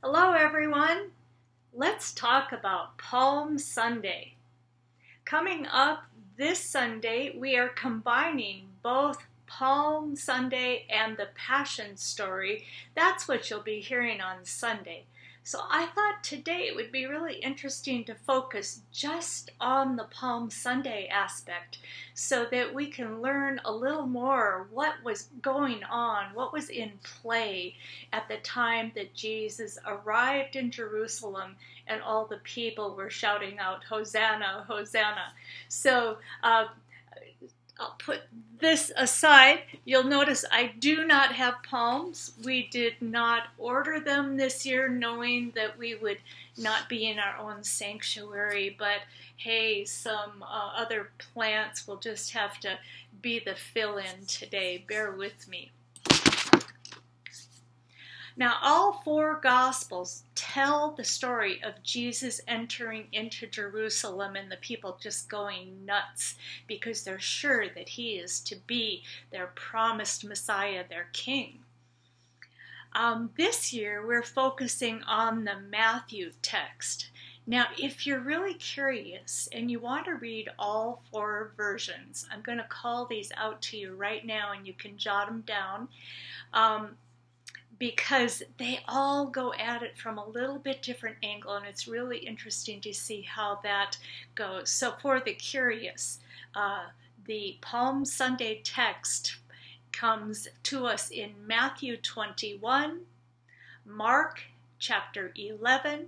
Hello, everyone. Let's talk about Palm Sunday. Coming up this Sunday, we are combining both Palm Sunday and the Passion story. That's what you'll be hearing on Sunday. So I thought today it would be really interesting to focus just on the Palm Sunday aspect so that we can learn a little more what was going on, what was in play at the time that Jesus arrived in Jerusalem and all the people were shouting out, Hosanna, Hosanna. So I'll put this aside. You'll notice I do not have palms. We did not order them this year knowing that we would not be in our own sanctuary, but hey, some other plants will just have to be the fill-in today. Bear with me. Now, all four Gospels tell the story of Jesus entering into Jerusalem and the people just going nuts because they're sure that he is to be their promised Messiah, their King. This year, we're focusing on the Matthew text. Now, if you're really curious and you want to read all four versions, I'm going to call these out to you right now and you can jot them down. Because they all go at it from a little bit different angle, and it's really interesting to see how that goes. So for the curious, the Palm Sunday text comes to us in Matthew 21, Mark chapter 11,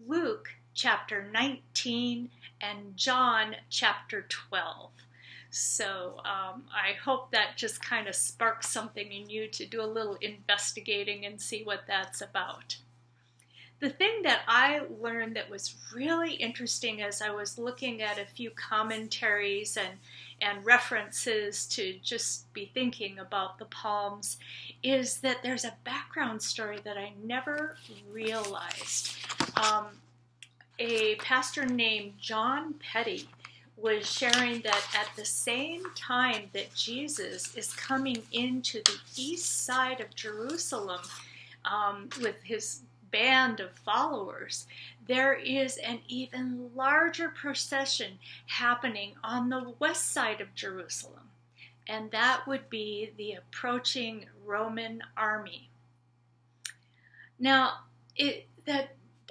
Luke chapter 19, and John chapter 12. So I hope that just kind of sparks something in you to do a little investigating and see what that's about. The thing that I learned that was really interesting as I was looking at a few commentaries and references to just be thinking about the Palms is that there's a background story that I never realized. A pastor named John Petty was sharing that at the same time that Jesus is coming into the east side of Jerusalem with his band of followers, there is an even larger procession happening on the west side of Jerusalem, and that would be the approaching Roman army. Now,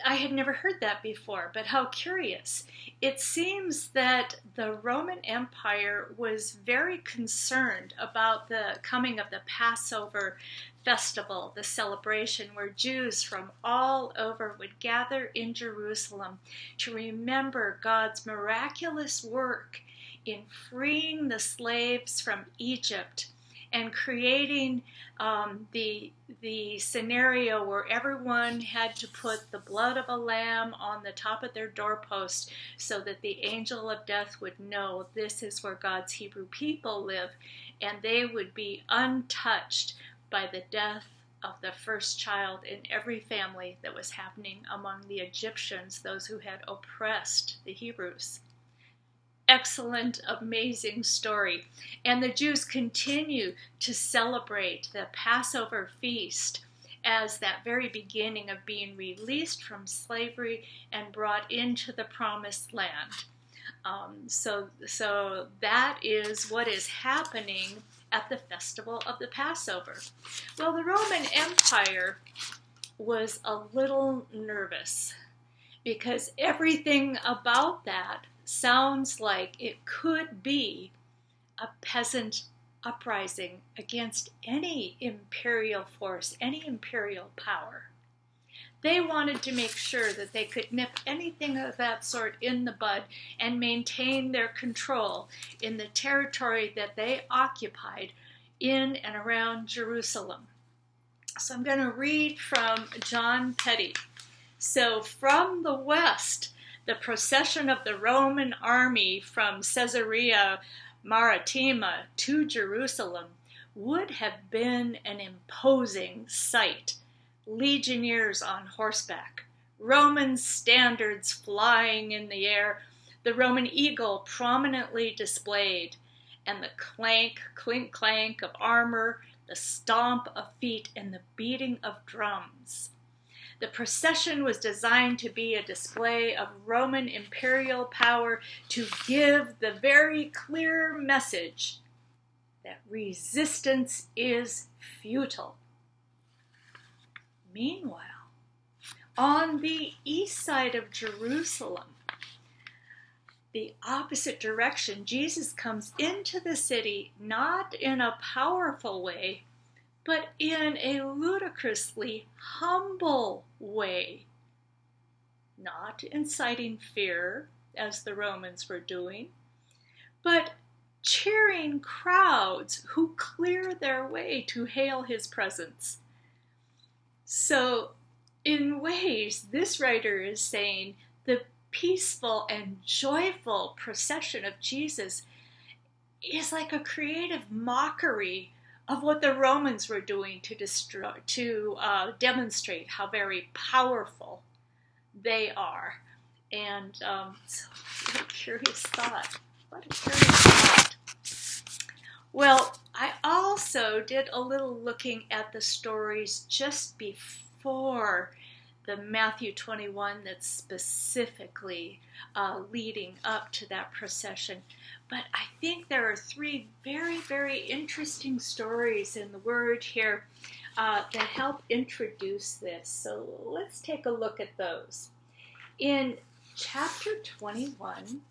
I had never heard that before, but how curious. It seems that the Roman Empire was very concerned about the coming of the Passover festival, the celebration where Jews from all over would gather in Jerusalem to remember God's miraculous work in freeing the slaves from Egypt and creating the scenario where everyone had to put the blood of a lamb on the top of their doorpost so that the angel of death would know this is where God's Hebrew people live, and they would be untouched by the death of the first child in every family that was happening among the Egyptians, those who had oppressed the Hebrews. Excellent, amazing story. And the Jews continue to celebrate the Passover feast as that very beginning of being released from slavery and brought into the promised land. So that is what is happening at the festival of the Passover. Well, the Roman Empire was a little nervous because everything about that sounds like it could be a peasant uprising against any imperial force, any imperial power. They wanted to make sure that they could nip anything of that sort in the bud and maintain their control in the territory that they occupied in and around Jerusalem. So I'm going to read from John Petty. So from the west, the procession of the Roman army from Caesarea Maritima to Jerusalem would have been an imposing sight. Legionnaires on horseback, Roman standards flying in the air, the Roman eagle prominently displayed, and the clank, clink, clank of armor, the stomp of feet, and the beating of drums. The procession was designed to be a display of Roman imperial power to give the very clear message that resistance is futile. Meanwhile, on the east side of Jerusalem, the opposite direction, Jesus comes into the city not in a powerful way, but in a ludicrously humble way. Not inciting fear, as the Romans were doing, but cheering crowds who clear their way to hail his presence. So, in ways, this writer is saying the peaceful and joyful procession of Jesus is like a creative mockery of what the Romans were doing to demonstrate how very powerful they are. And so, what a curious thought. What a curious thought. Well, I also did a little looking at the stories just before the Matthew 21 that's specifically leading up to that procession. But I think there are three very, very interesting stories in the Word here that help introduce this. So let's take a look at those. In chapter 21,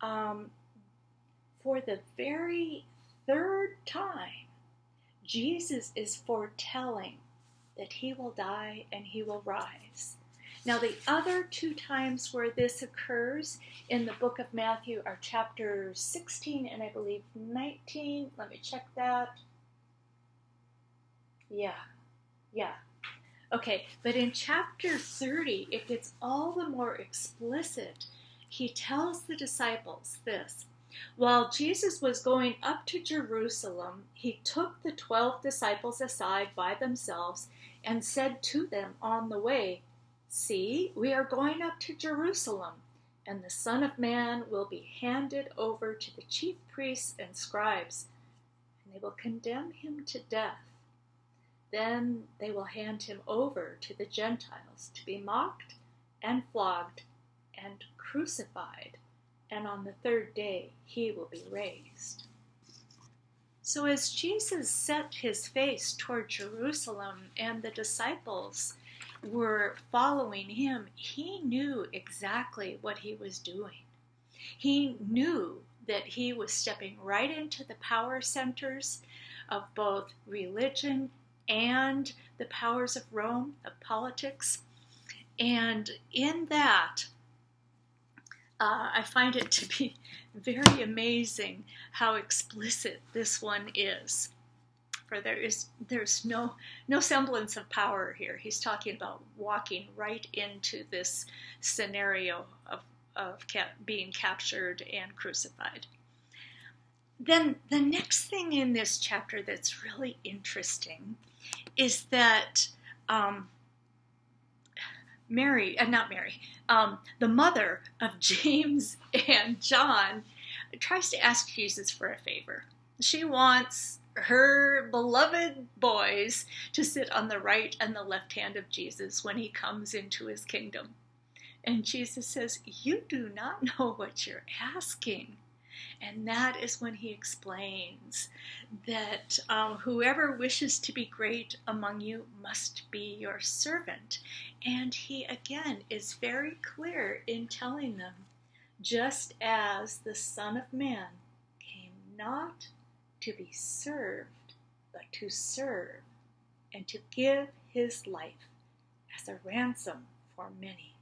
for the very third time, Jesus is foretelling that he will die and he will rise. Now, the other two times where this occurs in the book of Matthew are chapter 16 and I believe 19. Let me check that. Yeah. Okay, but in chapter 30, it gets all the more explicit. He tells the disciples this: while Jesus was going up to Jerusalem, he took the 12 disciples aside by themselves and said to them on the way, "See, we are going up to Jerusalem, and the Son of Man will be handed over to the chief priests and scribes, and they will condemn him to death. Then they will hand him over to the Gentiles to be mocked and flogged and crucified, and on the third day he will be raised." So as Jesus set his face toward Jerusalem and the disciples were following him, he knew exactly what he was doing. He knew that he was stepping right into the power centers of both religion and the powers of Rome, of politics. And in that, I find it to be very amazing how explicit this one is. For there's no semblance of power here. He's talking about walking right into this scenario of being captured and crucified. Then the next thing in this chapter that's really interesting is that the mother of James and John tries to ask Jesus for a favor. She wants her beloved boys to sit on the right and the left hand of Jesus when he comes into his kingdom. And Jesus says, "You do not know what you're asking." And that is when he explains that whoever wishes to be great among you must be your servant. And he again is very clear in telling them, just as the Son of Man came not to be served, but to serve, and to give his life as a ransom for many.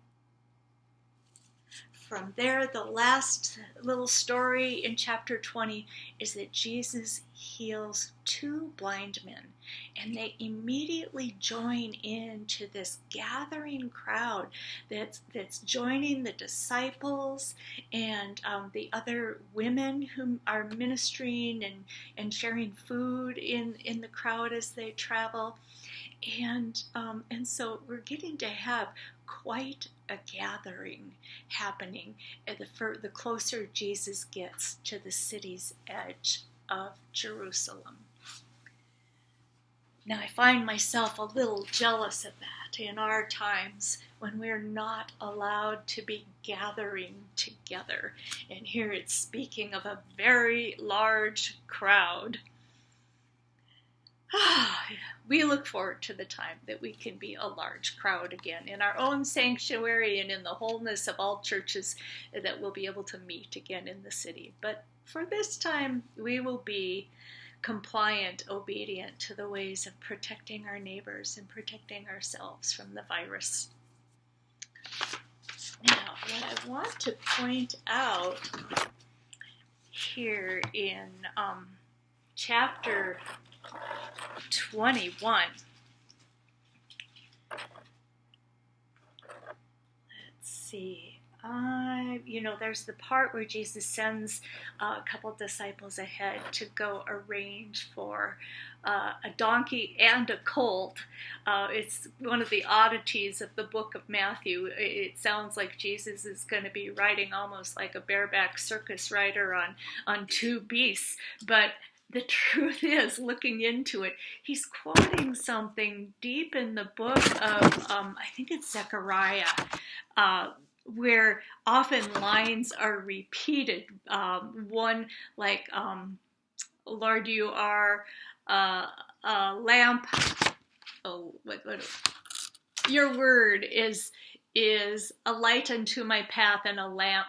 From there, the last little story in chapter 20 is that Jesus heals 2 blind men, and they immediately join into this gathering crowd that's joining the disciples and the other women who are ministering and sharing food in the crowd as they travel. And so we're getting to have quite a gathering happening the closer Jesus gets to the city's edge of Jerusalem. Now, I find myself a little jealous of that in our times when we're not allowed to be gathering together. And here it's speaking of a very large crowd. We look forward to the time that we can be a large crowd again in our own sanctuary and in the wholeness of all churches, that we'll be able to meet again in the city. But for this time, we will be compliant, obedient to the ways of protecting our neighbors and protecting ourselves from the virus. Now, what I want to point out here in chapter 21. Let's see. There's the part where Jesus sends a couple disciples ahead to go arrange for a donkey and a colt. It's one of the oddities of the book of Matthew. It sounds like Jesus is going to be riding almost like a bareback circus rider on two beasts, but the truth is, looking into it, he's quoting something deep in the book of, I think it's Zechariah, where often lines are repeated. One like, Lord, you are a lamp. Oh, your word is a light unto my path and a lamp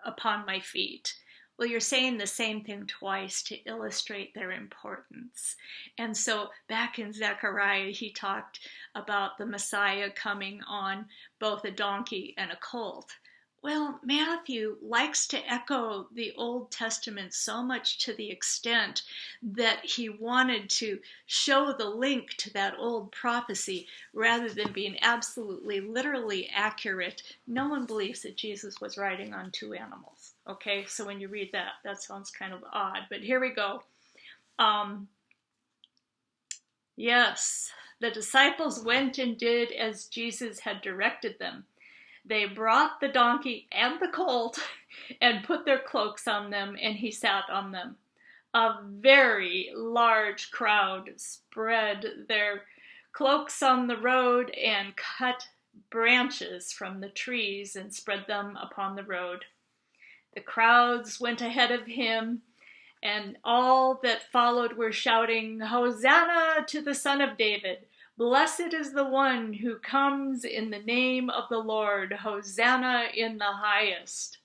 upon my feet. Well, you're saying the same thing twice to illustrate their importance. And so back in Zechariah, he talked about the Messiah coming on both a donkey and a colt. Well, Matthew likes to echo the Old Testament so much to the extent that he wanted to show the link to that old prophecy rather than being absolutely, literally accurate. No one believes that Jesus was riding on two animals. Okay, so when you read that, that sounds kind of odd, but here we go. Yes, the disciples went and did as Jesus had directed them. They brought the donkey and the colt and put their cloaks on them, and he sat on them. A very large crowd spread their cloaks on the road and cut branches from the trees and spread them upon the road. The crowds went ahead of him, and all that followed were shouting, "Hosanna to the Son of David! Blessed is the one who comes in the name of the Lord. Hosanna in the highest."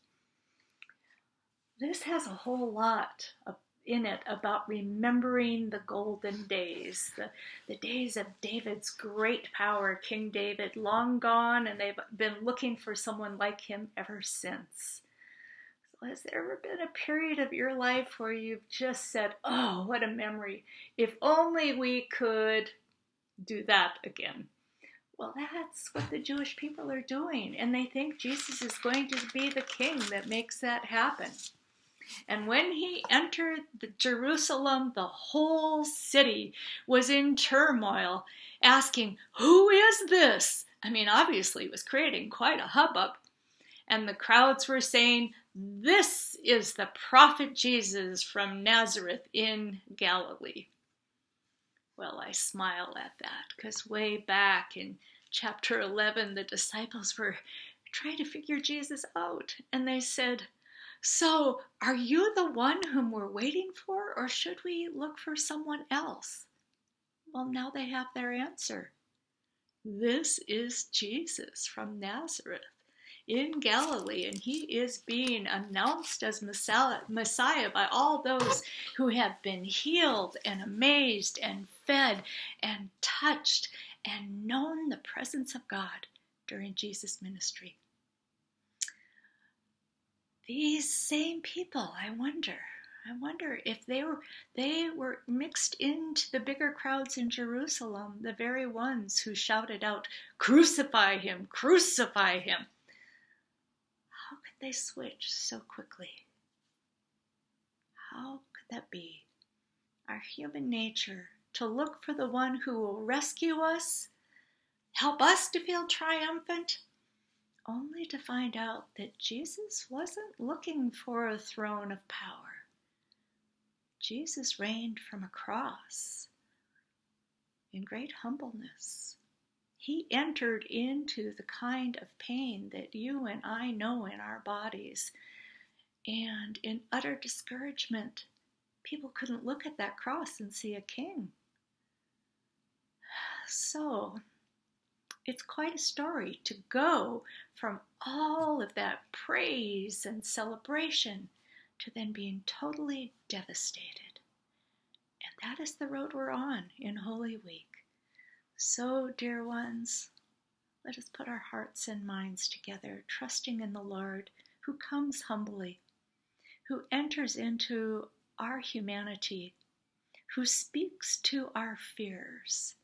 This has a whole lot in it about remembering the golden days, the days of David's great power, King David, long gone, and they've been looking for someone like him ever since. So has there ever been a period of your life where you've just said, "Oh, what a memory. If only we could do that again"? Well, that's what the Jewish people are doing, and they think Jesus is going to be the king that makes that happen. And when he entered Jerusalem, the whole city was in turmoil, asking, "Who is this?" I mean, obviously it was creating quite a hubbub. And the crowds were saying, "This is the prophet Jesus from Nazareth in Galilee." Well, I smile at that because way back in chapter 11, the disciples were trying to figure Jesus out. And they said, "So, are you the one whom we're waiting for, or should we look for someone else?" Well, now they have their answer. This is Jesus from Nazareth in Galilee, and he is being announced as Messiah by all those who have been healed and amazed and fed and touched and known the presence of God during Jesus' ministry. These same people, I wonder if they were mixed into the bigger crowds in Jerusalem, the very ones who shouted out, "Crucify him, crucify him." How could they switch so quickly? How could that be? Our human nature to look for the one who will rescue us, help us to feel triumphant, only to find out that Jesus wasn't looking for a throne of power. Jesus reigned from a cross. in great humbleness. He entered into the kind of pain that you and I know in our bodies. And in utter discouragement, people couldn't look at that cross and see a king. So, it's quite a story to go from all of that praise and celebration to then being totally devastated. And that is the road we're on in Holy Week. So, dear ones, let us put our hearts and minds together, trusting in the Lord, who comes humbly, who enters into our humanity, who speaks to our fears,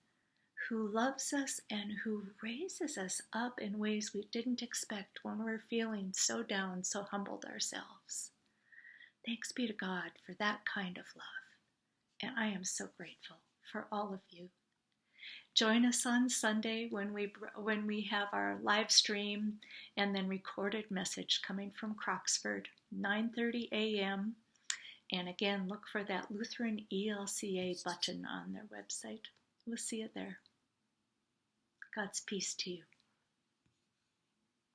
who loves us and who raises us up in ways we didn't expect when we're feeling so down, so humbled ourselves. Thanks be to God for that kind of love. And I am so grateful for all of you. Join us on Sunday when we have our live stream and then recorded message coming from Croxford, 9:30 a.m. And again, look for that Lutheran ELCA button on their website. We'll see you there. God's peace to you.